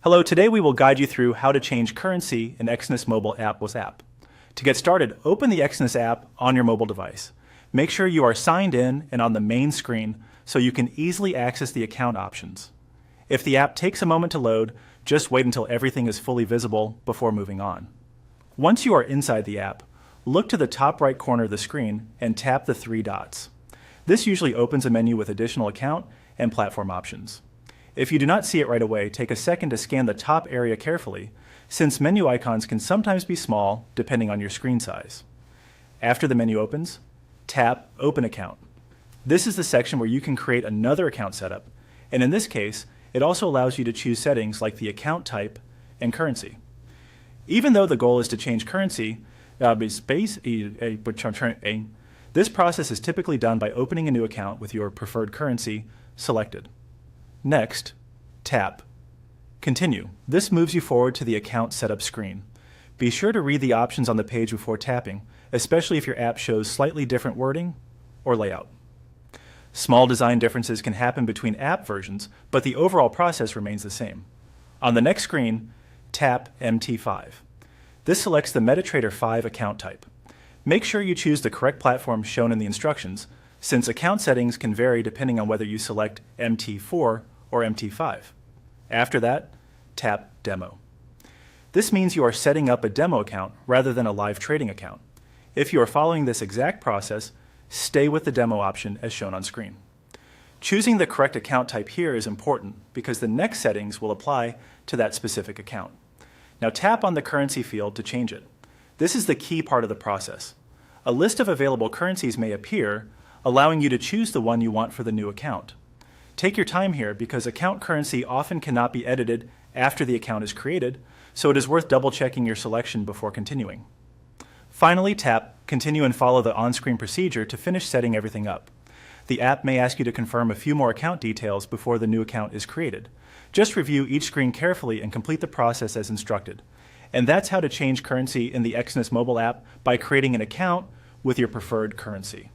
Hello, today we will guide you through how to change currency in Exness Mobile App. To get started, open the Exness app on your mobile device. Make sure you are signed in and on the main screen so you can easily access the account options. If the app takes a moment to load, just wait until everything is fully visible before moving on. Once you are inside the app, look to the top right corner of the screen and tap the three dots. This usually opens a menu with additional account and platform options. If you do not see it right away, take a second to scan the top area carefully, since menu icons can sometimes be small depending on your screen size. After the menu opens, tap Open Account. This is the section where you can create another account setup, and in this case, it also allows you to choose settings like the account type and currency. Even though the goal is to change currency, this process is typically done by opening a new account with your preferred currency selected. Next, tap Continue. This moves you forward to the account setup screen. Be sure to read the options on the page before tapping, especially if your app shows slightly different wording or layout. Small design differences can happen between app versions, but the overall process remains the same. On the next screen, tap MT5. This selects the MetaTrader 5 account type. Make sure you choose the correct platform shown in the instructions, since account settings can vary depending on whether you select MT4 or MT5. After that, tap Demo. This means you are setting up a demo account rather than a live trading account. If you are following this exact process, stay with the demo option as shown on screen. Choosing the correct account type here is important because the next settings will apply to that specific account. Now tap on the currency field to change it. This is the key part of the process. A list of available currencies may appear, allowing you to choose the one you want for the new account. Take your time here because account currency often cannot be edited after the account is created, so it is worth double-checking your selection before continuing. Finally, tap Continue and follow the on-screen procedure to finish setting everything up. The app may ask you to confirm a few more account details before the new account is created. Just review each screen carefully and complete the process as instructed. And that's how to change currency in the Exness mobile app by creating an account with your preferred currency.